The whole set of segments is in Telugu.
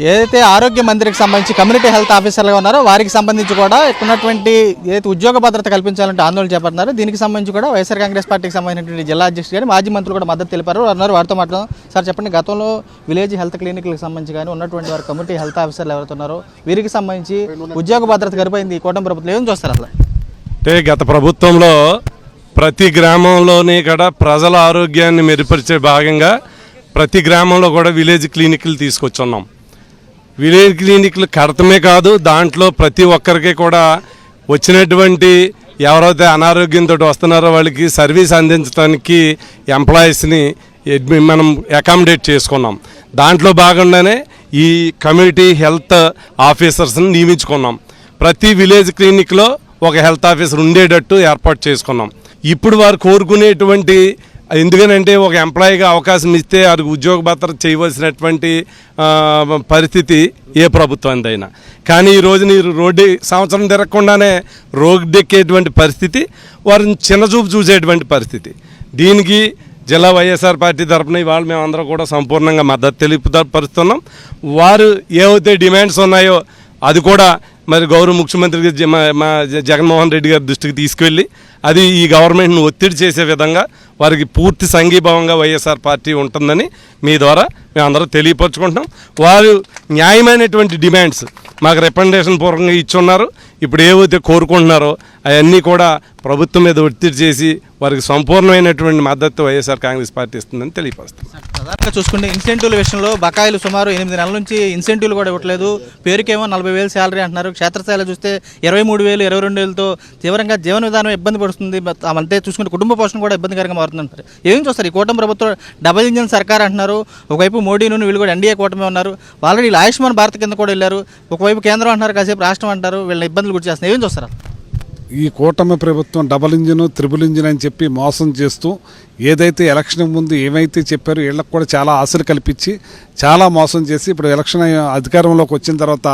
ఏదైతే ఆరోగ్య మంత్రికి సంబంధించి కమ్యూనిటీ హెల్త్ ఆఫీసర్లుగా ఉన్నారో వారికి సంబంధించి కూడా ఉన్నటువంటి ఏదైతే ఉద్యోగ భద్రత కల్పించాలంటే ఆందోళన చేపడుతున్నారు. దీనికి సంబంధించి కూడా వైఎస్ఆర్ కాంగ్రెస్ పార్టీకి సంబంధించినటువంటి జిల్లా అధ్యక్షుడు కానీ మాజీ మంత్రులు కూడా మద్దతు తెలిపారు. అన్నారు వారితో మాట్లాడదాం. సార్ చెప్పండి, గతంలో విలేజ్ హెల్త్ క్లినిక్లకు సంబంధించి కానీ ఉన్నటువంటి వారు కమ్యూనిటీ హెల్త్ ఆఫీసర్లు ఎవరుతున్నారో వీరికి సంబంధించి ఉద్యోగ భద్రత గడిపోయింది ఈ కూటమి ప్రభుత్వం ఏం చూస్తారు అసలు? అంటే గత ప్రభుత్వంలో ప్రతి గ్రామంలోని కూడా ప్రజల ఆరోగ్యాన్ని మెరుగుపరిచే భాగంగా ప్రతి గ్రామంలో కూడా విలేజ్ క్లినిక్లు తీసుకొచ్చున్నాం. విలేజ్ క్లినిక్లు కడతమే కాదు, దాంట్లో ప్రతి ఒక్కరికి కూడా వచ్చినటువంటి ఎవరైతే అనారోగ్యంతో వస్తున్నారో వాళ్ళకి సర్వీస్ అందించడానికి ఎంప్లాయీస్ని మనం అకామిడేట్ చేసుకున్నాం. దాంట్లో భాగంగానే ఈ కమ్యూనిటీ హెల్త్ ఆఫీసర్స్ని నియమించుకున్నాం. ప్రతి విలేజ్ క్లినిక్లో ఒక హెల్త్ ఆఫీసర్ ఉండేటట్టు ఏర్పాటు చేసుకున్నాం. ఇప్పుడు వారు కోరుకునేటువంటి, ఎందుకనంటే ఒక ఎంప్లాయీగా అవకాశం ఇస్తే వారికి ఉద్యోగ భద్రత చేయవలసినటువంటి పరిస్థితి ఏ ప్రభుత్వందైనా. కానీ ఈరోజు మీరు సంవత్సరం తిరగకుండానే రోడ్డెక్కేటువంటి పరిస్థితి, వారిని చిన్నచూపు చూసేటువంటి పరిస్థితి. దీనికి జిల్లా వైఎస్ఆర్ పార్టీ తరఫున ఇవాళ మేమందరం కూడా సంపూర్ణంగా మద్దతు తెలుపుపరుస్తున్నాం. వారు ఏవైతే డిమాండ్స్ ఉన్నాయో అది కూడా మరి గౌరవ ముఖ్యమంత్రి మా జగన్మోహన్ రెడ్డి గారి దృష్టికి తీసుకువెళ్ళి అది ఈ గవర్నమెంట్ను ఒత్తిడి చేసే విధంగా వారికి పూర్తి సంఘీభావంగా వైఎస్ఆర్ పార్టీ ఉంటుందని మీ ద్వారా మేమందరం తెలియపరచుకుంటున్నాం. వారు న్యాయమైనటువంటి డిమాండ్స్ మాకు రికమెండేషన్ పూర్వకంగా ఇచ్చున్నారు. ఇప్పుడు ఏవైతే కోరుకుంటున్నారో అవన్నీ కూడా ప్రభుత్వం మీద ఒత్తిడి చేసి వారికి సంపూర్ణమైనటువంటి మద్దతు వైఎస్ఆర్ కాంగ్రెస్ పార్టీ ఇస్తుందని తెలియపరుస్తాం. ప్రధానంగా చూసుకుంటే ఇన్సెంటివ్ల విషయంలో బకాయిలు సుమారు 8 నెలల నుంచి ఇన్సెంటివ్లు కూడా ఇవ్వట్లేదు. పేరుకేమో 40,000 శాలరీ అంటున్నారు. క్షేత్రస్థాయిలో చూస్తే 23,000, 22,000తో తీవ్రంగా జీవన విధానం ఇబ్బంది పడుతుంది. అంతే చూసుకుంటే కుటుంబ పోషణ కూడా ఇబ్బందికరంగా మారుతుందంటారు. ఏం చూస్తారు? ఈ కూటమి ప్రభుత్వం డబుల్ ఇంజిన్ సర్కార్ అంటున్నారు. ఒకవైపు మోడీ నుండి వీళ్ళు కూడా ఎన్డీఏ కూటమి ఉన్నారు. ఆల్రెడీ ఆయుష్మాన్ భారత్ కింద కూడా వెళ్ళారు. ఒకవైపు కేంద్రం అంటున్నారు, కాసేపు రాష్ట్రం అంటారు. వీళ్ళని ఇబ్బందులు గురి చేస్తున్నారు. ఏం చూస్తారు? ఈ కూటమి ప్రభుత్వం డబల్ ఇంజిన్, త్రిబుల్ ఇంజిన్ అని చెప్పి మోసం చేస్తూ ఏదైతే ఎలక్షన్ ముందు ఏమైతే చెప్పారో వీళ్ళకి కూడా చాలా ఆశలు కల్పించి చాలా మోసం చేసి ఇప్పుడు ఎలక్షన్ అధికారంలోకి వచ్చిన తర్వాత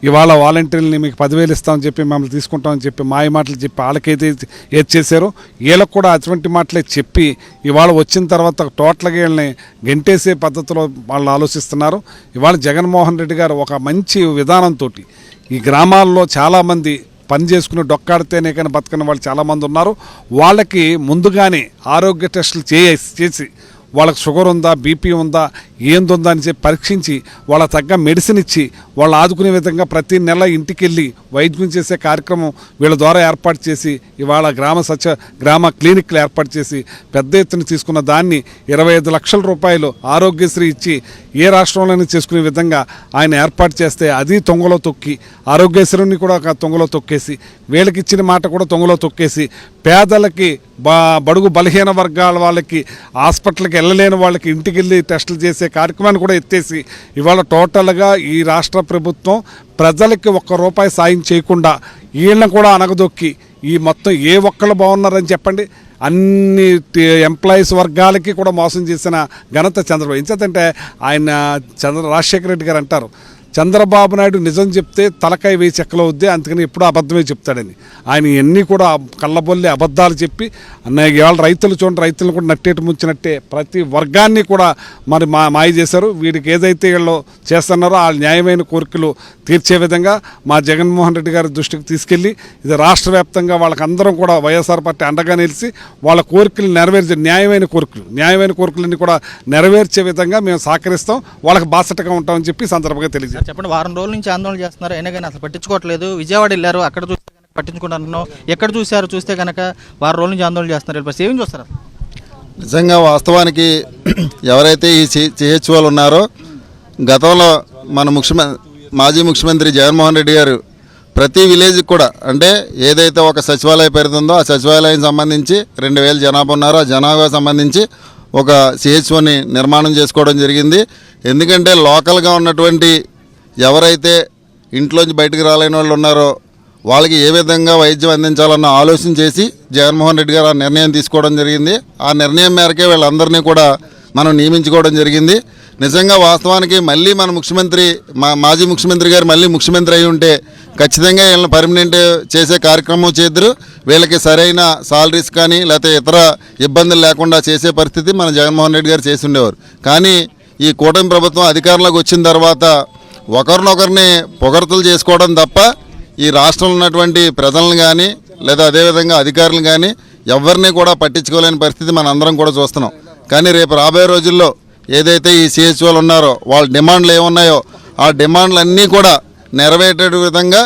ఇవాళ వాలంటీర్లని మీకు 10,000 ఇస్తామని చెప్పి మమ్మల్ని తీసుకుంటామని చెప్పి మాయ మాటలు చెప్పి వాళ్ళకైతే ఏది చేశారో వీళ్ళకి కూడా అటువంటి మాటలే చెప్పి ఇవాళ వచ్చిన తర్వాత టోటల్గా వీళ్ళని గెంటేసే పద్ధతిలో వాళ్ళు ఆలోచిస్తున్నారు. ఇవాళ జగన్మోహన్ రెడ్డి గారు ఒక మంచి విధానంతో ఈ గ్రామాల్లో చాలామంది పని చేసుకుని డొక్కాడితేనే కానీ బతకని వాళ్ళు చాలామంది ఉన్నారు. వాళ్ళకి ముందుగానే ఆరోగ్య టెస్టులు చేసి వాళ్ళకి షుగర్ ఉందా, బీపీ ఉందా, ఏందుందా అని చెప్పి పరీక్షించి వాళ్ళ తగ్గ మెడిసిన్ ఇచ్చి వాళ్ళు ఆదుకునే విధంగా ప్రతి నెల ఇంటికి వెళ్ళి వైద్యం చేసే కార్యక్రమం వీళ్ళ ద్వారా ఏర్పాటు చేసి ఇవాళ గ్రామ క్లినిక్లు ఏర్పాటు చేసి పెద్ద ఎత్తున తీసుకున్న దాన్ని 25 లక్షల రూపాయలు ఆరోగ్యశ్రీ ఇచ్చి ఏ రాష్ట్రంలోనే చేసుకునే విధంగా ఆయన ఏర్పాటు చేస్తే అది తొంగలో తొక్కి ఆరోగ్యశ్రీని కూడా తొంగలో తొక్కేసి వీళ్ళకి ఇచ్చిన మాట కూడా తొంగలో తొక్కేసి పేదలకి బడుగు బలహీన వర్గాల వాళ్ళకి హాస్పిటల్కి వెళ్ళలేని వాళ్ళకి ఇంటికి వెళ్ళి టెస్టులు చేసే కార్యక్రమాన్ని కూడా ఎత్తేసి ఇవాళ టోటల్గా ఈ రాష్ట్ర ప్రభుత్వం ప్రజలకి ₹1 సాయం చేయకుండా వీళ్ళని కూడా అనగదొక్కి ఈ మొత్తం ఏ ఒక్కళ్ళు బాగున్నారని చెప్పండి అన్ని ఎంప్లాయీస్ వర్గాలకి కూడా మోసం చేసిన ఘనత చంద్రబాబు. ఎందుకంటే ఆయన రాజశేఖర రెడ్డి గారు అంటారు, చంద్రబాబు నాయుడు నిజం చెప్తే తలకాయ వేయి చెక్కలో వద్దే, అందుకని ఎప్పుడూ అబద్ధమే చెప్తాడని. ఆయన ఇవన్నీ కూడా కళ్ళబొల్లి అబద్ధాలు చెప్పి ఇవాళ రైతులు చూడండి, రైతులను కూడా నట్టేటు ముంచినట్టే ప్రతి వర్గాన్ని కూడా మరి మాయ చేశారు. వీడికి ఏదైతే వీళ్ళు చేస్తున్నారో ఆ న్యాయమైన కోరికలు తీర్చే విధంగా మా జగన్మోహన్ రెడ్డి గారి దృష్టికి తీసుకెళ్ళి ఇది రాష్ట్ర వ్యాప్తంగా వాళ్ళకందరం కూడా వైఎస్ఆర్ పార్టీ అండగా నిలిచి వాళ్ళ కోరికలు నెరవేర్చే న్యాయమైన కోరికలన్నీ కూడా నెరవేర్చే విధంగా మేము సహకరిస్తాం, వాళ్ళకి బాసటగా ఉంటామని చెప్పి సందర్భంగా తెలియజేస్తాం. చెప్పండి, వారం రోజుల నుంచి ఆందోళన చేస్తున్నారు, అయినా కానీ అసలు పట్టించుకోవట్లేదు. విజయవాడ వెళ్ళారు, అక్కడ చూస్తే కనుక పట్టించుకుంటున్నాను. ఎక్కడ చూస్తే కనుక వారం రోజుల నుంచి ఆందోళన చేస్తున్నారు. ఏం చూస్తారు? నిజంగా వాస్తవానికి ఎవరైతే ఈ CHOలు ఉన్నారో గతంలో మన మాజీ ముఖ్యమంత్రి జగన్మోహన్ రెడ్డి గారు ప్రతి విలేజ్కి కూడా అంటే ఏదైతే ఒక సచివాలయ పెడుతుందో ఆ సచివాలయం సంబంధించి 2,000 జనాభా ఉన్నారో ఆ జనాభా సంబంధించి ఒక CHOని నిర్మాణం చేసుకోవడం జరిగింది. ఎందుకంటే లోకల్గా ఉన్నటువంటి ఎవరైతే ఇంట్లోంచి బయటకు రాలేని వాళ్ళు ఉన్నారో వాళ్ళకి ఏ విధంగా వైద్యం అందించాలన్న ఆలోచన చేసి జగన్మోహన్ రెడ్డి గారు ఆ నిర్ణయం తీసుకోవడం జరిగింది. ఆ నిర్ణయం మేరకే వీళ్ళందరినీ కూడా మనం నియమించుకోవడం జరిగింది. నిజంగా వాస్తవానికి మళ్ళీ మన మాజీ ముఖ్యమంత్రి గారు మళ్ళీ ముఖ్యమంత్రి అయి ఉంటే ఖచ్చితంగా వీళ్ళని పర్మనెంట్ చేసే కార్యక్రమం చేద్దరు. వీళ్ళకి సరైన సాలరీస్ కానీ లేకపోతే ఇతర ఇబ్బందులు లేకుండా చేసే పరిస్థితి మన జగన్మోహన్ రెడ్డి గారు చేసి ఉండేవారు. కానీ ఈ కూటమి ప్రభుత్వం అధికారంలోకి వచ్చిన తర్వాత ఒకరినొకరిని పొగడ్తలు చేసుకోవడం తప్ప ఈ రాష్ట్రంలో ఉన్నటువంటి ప్రజలను కానీ లేదా అదేవిధంగా అధికారులను కానీ ఎవరిని కూడా పట్టించుకోలేని పరిస్థితి మన అందరం కూడా చూస్తున్నాం. కానీ రేపు రాబోయే రోజుల్లో ఏదైతే ఈ సిహెచ్ఓలు ఉన్నారో వాళ్ళ డిమాండ్లు ఏమున్నాయో ఆ డిమాండ్లన్నీ కూడా నెరవేరే విధంగా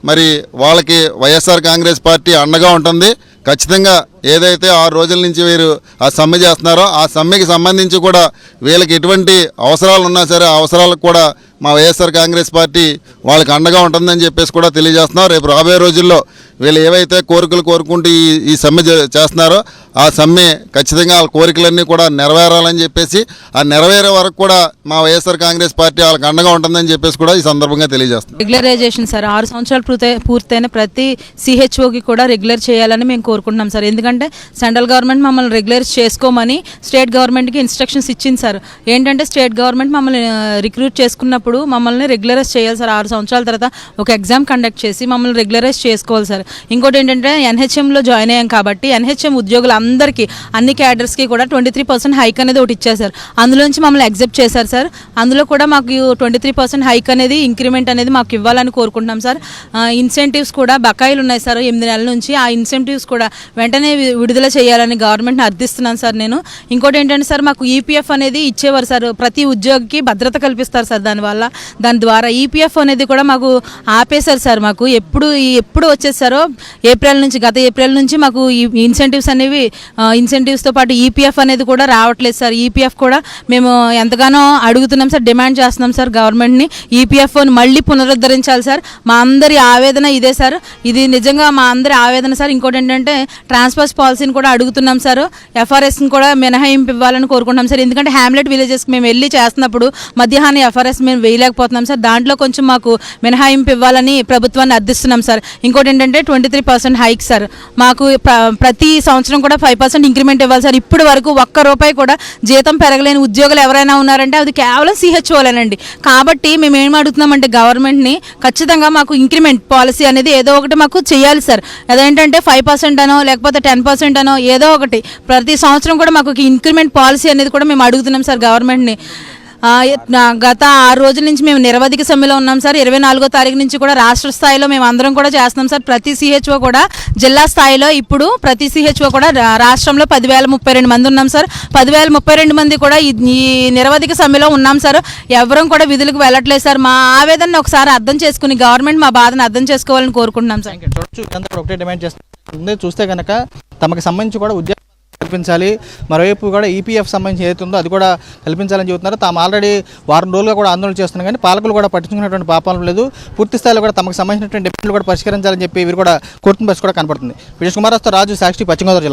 మరి వాళ్ళకి వైఎస్ఆర్ కాంగ్రెస్ పార్టీ అండగా ఉంటుంది. ఖచ్చితంగా ఏదైతే 6 రోజుల నుంచి వీరు ఆ సమ్మె చేస్తున్నారో ఆ సమ్మెకి సంబంధించి కూడా వీళ్ళకి ఎటువంటి అవసరాలు ఉన్నా సరే ఆ అవసరాలకు కూడా మా వైఎస్ఆర్ కాంగ్రెస్ పార్టీ వాళ్ళకి అండగా ఉంటుందని చెప్పేసి కూడా తెలియజేస్తున్నాం. రేపు రాబోయే రోజుల్లో వీళ్ళు ఏవైతే కోరికలు కోరుకుంటూ ఈ సమ్మె చేస్తున్నారో ఆ సమ్మె ఖచ్చితంగా వాళ్ళ కోరికలన్నీ కూడా నెరవేరాలని చెప్పేసి ఆ నెరవేరే వరకు కూడా మా వైఎస్ఆర్ కాంగ్రెస్ పార్టీ వాళ్ళకి అండగా ఉంటుందని చెప్పేసి కూడా ఈ సందర్భంగా తెలియజేస్తున్నాం. రెగ్యులరైజేషన్ సార్ 6 సంవత్సరాలు పూర్తయిన ప్రతి సిహెచ్ఓకి కూడా రెగ్యులర్ చేయాలని మేము కోరుకుంటున్నాం సార్. ఎందుకంటే సెంట్రల్ గవర్నమెంట్ మమ్మల్ని రెగ్యులర్ చేసుకోమని స్టేట్ గవర్నమెంట్కి ఇన్స్ట్రక్షన్స్ ఇచ్చింది సార్. ఏంటంటే స్టేట్ గవర్నమెంట్ మమ్మల్ని రిక్రూట్ చేసుకున్నప్పుడు మమ్మల్ని రెగ్యులరైజ్ చేయాలి సార్. 6 సంవత్సరాల తర్వాత ఒక ఎగ్జామ్ కండక్ట్ చేసి మమ్మల్ని రెగ్యులరైజ్ చేసుకోవాలి సార్. ఇంకోటి ఏంటంటే ఎన్హెచ్ఎంలో జాయిన్ అయ్యాం కాబట్టి ఎన్హెచ్ఎం ఉద్యోగులందరికీ అన్ని క్యాడర్స్కి కూడా 23% హైక్ అనేది ఒకటి ఇచ్చారు సార్. అందులోంచి మమ్మల్ని ఎగ్జెప్ట్ చేశారు సార్. అందులో కూడా మాకు 23% హైక్ అనేది ఇంక్రిమెంట్ అనేది మాకు ఇవ్వాలని కోరుకుంటున్నాం సార్. ఇన్సెంటివ్స్ కూడా బకాయిలు ఉన్నాయి సార్ 8 నెలల నుంచి. ఆ ఇన్సెంటివ్స్ కూడా వెంటనే విడుదల చేయాలని గవర్నమెంట్ని అర్థిస్తున్నాను సార్ నేను. ఇంకోటి ఏంటంటే సార్ మాకు ఈపీఎఫ్ అనేది ఇచ్చేవారు సార్. ప్రతి ఉద్యోగికి భద్రత కల్పిస్తారు సార్. దాని ద్వారా ఈపీఎఫ్ అనేది కూడా మాకు ఆపేశారు సార్. మాకు ఎప్పుడు వచ్చేసారో గత ఏప్రిల్ నుంచి మాకు ఈ ఇన్సెంటివ్స్ అనేవి ఇన్సెంటివ్స్తో పాటు ఈపీఎఫ్ అనేది కూడా రావట్లేదు సార్. ఈపీఎఫ్ కూడా మేము ఎంతగానో అడుగుతున్నాం సార్, డిమాండ్ చేస్తున్నాం సార్ గవర్నమెంట్ని. ఈపీఎఫ్ మళ్ళీ పునరుద్ధరించాలి సార్. మా అందరి ఆవేదన ఇదే సార్. ఇది నిజంగా మా అందరి ఆవేదన సార్. ఇంకోటి ఏంటంటే ట్రాన్స్ఫర్స్ పాలసీని కూడా అడుగుతున్నాం సార్. ఎఫ్ఆర్ఎస్ని కూడా మినహాయింపు ఇవ్వాలని కోరుకుంటున్నాం సార్. ఎందుకంటే హ్యామ్లెట్ విలేజెస్కి మేము వెళ్ళి చేస్తున్నప్పుడు మధ్యాహ్నం ఎఫ్ఆర్ఎస్ మేము వేయలేకపోతున్నాం సార్. దాంట్లో కొంచెం మాకు మినహాయింపు ఇవ్వాలని ప్రభుత్వాన్ని అర్థిస్తున్నాం సార్. ఇంకోటి ఏంటంటే 23% హైక్ సార్. మాకు ప్రతి సంవత్సరం కూడా 5% ఇంక్రిమెంట్ ఇవ్వాలి సార్. ఇప్పటి వరకు ₹1 కూడా జీతం పెరగలేని ఉద్యోగులు ఎవరైనా ఉన్నారంటే అది కేవలం సిహెచ్ఓలేనండి. కాబట్టి మేము ఏం అడుగుతున్నామంటే గవర్నమెంట్ని ఖచ్చితంగా మాకు ఇంక్రిమెంట్ పాలసీ అనేది ఏదో ఒకటి మాకు చేయాలి సార్. అదేంటంటే 5% అనో లేకపోతే 10% అనో ఏదో ఒకటి ప్రతి సంవత్సరం కూడా మాకు ఇంక్రిమెంట్ పాలసీ అనేది కూడా మేము అడుగుతున్నాం సార్ గవర్నమెంట్ని. గత 6 రోజుల నుంచి మేము నిరవధిక సమ్మెలో ఉన్నాం సార్. 24వ తారీఖు నుంచి కూడా రాష్ట్ర స్థాయిలో మేము అందరం కూడా చేస్తున్నాం సార్. ప్రతి సిహెచ్ఓ కూడా జిల్లా స్థాయిలో ఇప్పుడు ప్రతి సిహెచ్ఓ కూడా రాష్ట్రంలో 10,032 మంది ఉన్నాం సార్. 10,032 మంది కూడా ఈ నిరవధిక సమ్మెలో ఉన్నాం సార్. ఎవరం కూడా విధులకు వెళ్ళట్లేదు సార్. మా ఆవేదనను ఒకసారి అర్థం చేసుకుని గవర్నమెంట్ మా బాధను అర్థం చేసుకోవాలని కోరుకుంటున్నాం సార్. ఒకటే డిమాండ్ చేస్తుంది. చూస్తే కనుక తమకు సంబంధించి కూడా ఉద్యోగం కల్పించాలి. మరోవైపు కూడా ఈపీఎఫ్ సంబంధించి ఏదైతుందో అది కూడా కల్పించాలని చెబుతున్నారు. తాము ఆల్రెడీ వారం రోజులుగా కూడా ఆందోళన చేస్తున్నారు. కానీ పాలకులు కూడా పట్టించుకున్నటువంటి పాపాలు లేదు. పూర్తి స్థాయిలో కూడా తమకు సంబంధించినటువంటి డిమాండ్లు కూడా పరిష్కరించాలని చెప్పి వీరు కూడా కోర్టును బస్సు కూడా కనపడుతుంది. విజయ్ కుమార్ రాజు, సాక్షి, పశ్చిమ గోదావరి జిల్లా.